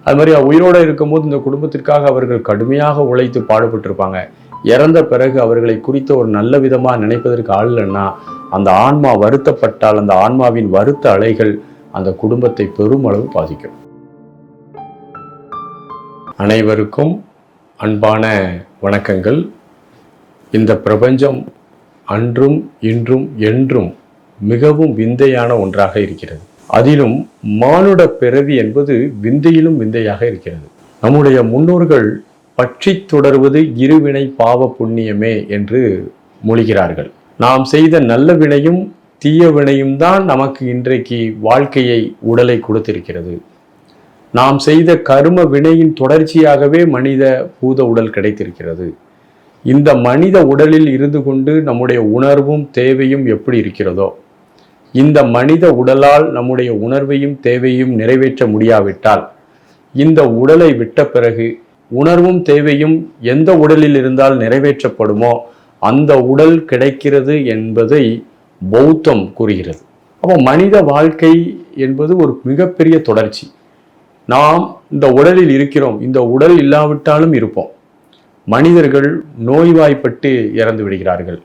அது மாதிரி உயிரோடு இருக்கும்போது இந்த குடும்பத்திற்காக அவர்கள் கடுமையாக உழைத்து பாடுபட்டிருப்பாங்க. இறந்த பிறகு அவர்களை குறித்த ஒரு நல்ல விதமாக நினைப்பதற்கு ஆள் இல்லைன்னா அந்த ஆன்மா வருத்தப்பட்டால் அந்த ஆன்மாவின் வருத்த அலைகள் அந்த குடும்பத்தை பெருமளவு பாதிக்கும். அனைவருக்கும் அன்பான வணக்கங்கள். இந்த பிரபஞ்சம் அன்றும் இன்றும் என்றும் மிகவும் விந்தையான ஒன்றாக இருக்கிறது. அதிலும் மானுட பிறவி என்பது விந்தையிலும் விந்தையாக இருக்கிறது. நம்முடைய முன்னோர்கள் பற்றி தொடர்வது இருவினை பாவ புண்ணியமே என்று மொழிகிறார்கள். நாம் செய்த நல்ல வினையும் தீய வினையும் தான் நமக்கு இன்றைக்கு வாழ்க்கையை உடலை கொடுத்திருக்கிறது. நாம் செய்த கரும வினையின் தொடர்ச்சியாகவே மனித பூத உடல் கிடைத்திருக்கிறது. இந்த மனித உடலில் இருந்து கொண்டு நம்முடைய உணர்வும் தேவையும் எப்படி இருக்கிறதோ, இந்த மனித உடலால் நம்முடைய உணர்வையும் தேவையும் நிறைவேற்ற முடியாவிட்டால் இந்த உடலை விட்ட பிறகு உணர்வும் தேவையும் எந்த உடலில் இருந்தால் நிறைவேற்றப்படுமோ அந்த உடல் கிடைக்கிறது என்பதை பௌத்தம் கூறுகிறது. அப்போ மனித வாழ்க்கை என்பது ஒரு மிகப்பெரிய தொடர்ச்சி. நாம் இந்த உடலில் இருக்கிறோம், இந்த உடல் இல்லாவிட்டாலும் இருப்போம். மனிதர்கள் நோய்வாய்ப்பட்டு இறந்து விடுகிறார்கள்,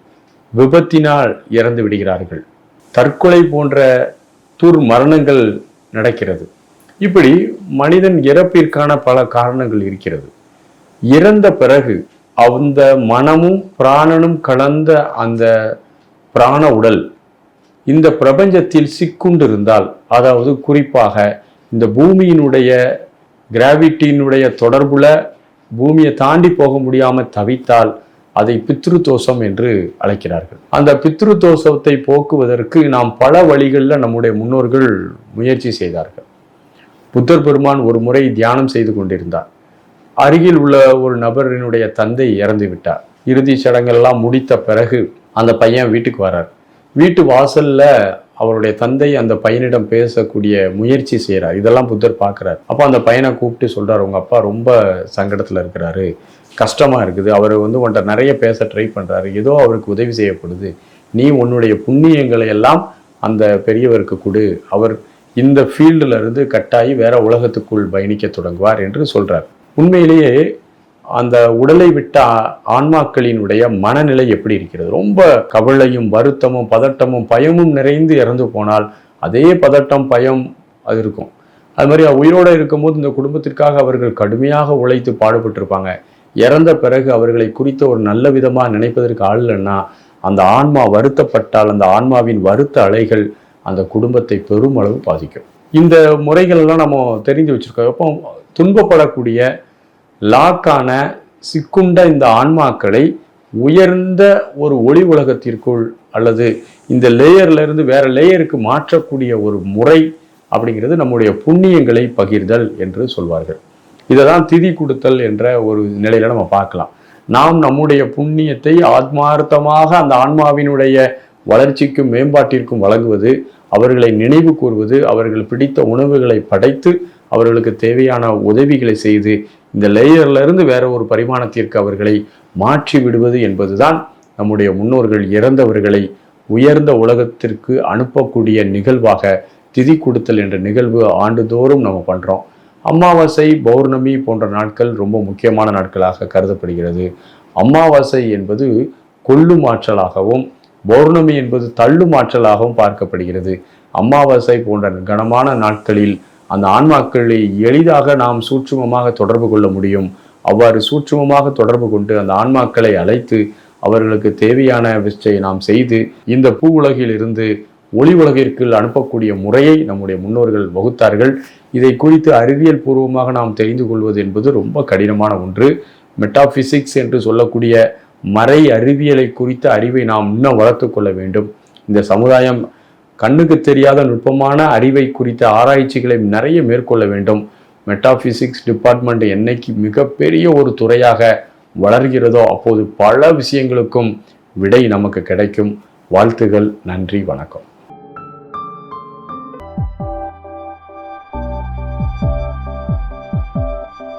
விபத்தினால் இறந்து விடுகிறார்கள், தற்கொலை போன்ற மரணங்கள் நடக்கிறது. இப்படி மனிதன் இறப்பிற்கான பல காரணங்கள் இருக்கிறது. இறந்த பிறகு அந்த மனமும் பிராணனும் கலந்த அந்த பிராண உடல் இந்த பிரபஞ்சத்தில் சிக்குண்டிருந்தால், அதாவது குறிப்பாக இந்த பூமியினுடைய கிராவிட்டியினுடைய தொடர்புல பூமியை தாண்டி போக முடியாமல் தவித்தால் அதை பித்ரு தோஷம் என்று அழைக்கிறார்கள். அந்த பித்ரு தோஷத்தை போக்குவதற்கு நாம் பல வழிகளில் நம்முடைய முன்னோர்கள் முயற்சி செய்தார்கள். புத்தர் பெருமான் ஒரு முறை தியானம் செய்து கொண்டிருந்தார். அருகில் உள்ள ஒரு நபரினுடைய தந்தை இறந்து விட்டார். இறுதி சடங்கெல்லாம் முடித்த பிறகு அந்த பையன் வீட்டுக்கு வர்றார். வீட்டு வாசல்ல அவருடைய தந்தை அந்த பையனிடம் பேசக்கூடிய முயற்சி செய்கிறார். இதெல்லாம் புத்தர் பார்க்குறார். அப்போ அந்த பையனை கூப்பிட்டு சொல்கிறார், உங்கள் அப்பா ரொம்ப சங்கடத்தில் இருக்கிறாரு, கஷ்டமாக இருக்குது, அவர் உன்கிட்ட நிறைய பேச ட்ரை பண்ணுறாரு, ஏதோ அவருக்கு உதவி செய்யப்படுது, நீ உன்னுடைய புண்ணியங்களை எல்லாம் அந்த பெரியவருக்கு கொடு, அவர் இந்த ஃபீல்டில் இருந்து கட்டாயி வேற உலகத்துக்குள் பயணிக்க தொடங்குவார் என்று சொல்கிறார். உண்மையிலேயே அந்த உடலை விட்ட ஆன்மாக்களினுடைய மனநிலை எப்படி இருக்கிறது? ரொம்ப கவலையும் வருத்தமும் பதட்டமும் பயமும் நிறைந்து இறந்து போனால் அதே பதட்டம் பயம் அது இருக்கும். அது மாதிரி உயிரோடு இருக்கும்போது இந்த குடும்பத்திற்காக அவர்கள் கடுமையாக உழைத்து பாடுபட்டிருப்பாங்க. இறந்த பிறகு அவர்களை குறித்த ஒரு நல்ல விதமாக நினைப்பதற்கு ஆள் இல்லைன்னா அந்த ஆன்மா வருத்தப்பட்டால் அந்த ஆன்மாவின் வருத்த அலைகள் அந்த குடும்பத்தை பெருமளவு பாதிக்கும். இந்த முறைகளெல்லாம் நம்ம தெரிந்து வச்சிருக்கோம். அப்போ துன்பப்படக்கூடிய லாக்கான சிக்குண்ட இந்த ஆன்மாக்களை உயர்ந்த ஒரு ஒளி உலகத்திற்குள் அல்லது இந்த லேயர்ல இருந்து வேற லேயருக்கு மாற்றக்கூடிய ஒரு முறை அப்படிங்கிறது நம்முடைய புண்ணியங்களை பகிர்தல் என்று சொல்வார்கள். இதை தான் திதி கொடுத்தல் என்ற ஒரு நிலையில நம்ம பார்க்கலாம். நாம் நம்முடைய புண்ணியத்தை ஆத்மார்த்தமாக அந்த ஆன்மாவினுடைய வளர்ச்சிக்கும் மேம்பாட்டிற்கும் வழங்குவது, அவர்களை நினைவு கூறுவது, அவர்கள் பிடித்த உணவுகளை படைத்து அவர்களுக்கு தேவையான உதவிகளை செய்து இந்த லேயர்ல இருந்து வேற ஒரு பரிமாணத்திற்கு அவர்களை மாற்றி விடுவது என்பதுதான் நம்முடைய முன்னோர்கள் இறந்தவர்களை உயர்ந்த உலகத்திற்கு அனுப்பக்கூடிய நிகழ்வாக திதி கொடுத்தல் என்ற நிகழ்வு ஆண்டுதோறும் நம்ம பண்றோம். அமாவாசை, பௌர்ணமி போன்ற நாட்கள் ரொம்ப முக்கியமான நாட்களாக கருதப்படுகிறது. அமாவாசை என்பது கொல்லும் ஆற்றலாகவும் பௌர்ணமி என்பது தள்ளும் ஆற்றலாகவும் பார்க்கப்படுகிறது. அமாவாசை போன்ற கனமான நாட்களில் அந்த ஆன்மாக்களை எளிதாக நாம் சூட்சுமமாக தொடர்பு கொள்ள முடியும். அவ்வாறு சூட்சுமமாக தொடர்பு கொண்டு அந்த ஆன்மாக்களை அழைத்து அவர்களுக்கு தேவையான விஷயை நாம் செய்து இந்த பூ உலகில் இருந்து ஒளி உலகிற்கு அனுப்பக்கூடிய முறையை நம்முடைய முன்னோர்கள் வகுத்தார்கள். இதை குறித்து அறிவியல் பூர்வமாக நாம் தெரிந்து கொள்வது என்பது ரொம்ப கடினமான ஒன்று. மெட்டாபிசிக்ஸ் என்று சொல்லக்கூடிய மறை அறிவியலை குறித்த அறிவை நாம் இன்னும் வளர்த்து கொள்ள வேண்டும். இந்த சமுதாயம் கண்ணுக்கு தெரியாத நுட்பமான அறிவை குறித்த ஆராய்ச்சிகளை நிறைய மேற்கொள்ள வேண்டும். மெட்டாபிசிக்ஸ் டிபார்ட்மெண்ட் என்னைக்கு மிகப்பெரிய ஒரு துறையாக வளர்கிறதோ அப்போது பல விஷயங்களுக்கும் விடை நமக்கு கிடைக்கும். வாழ்த்துகள். நன்றி, வணக்கம்.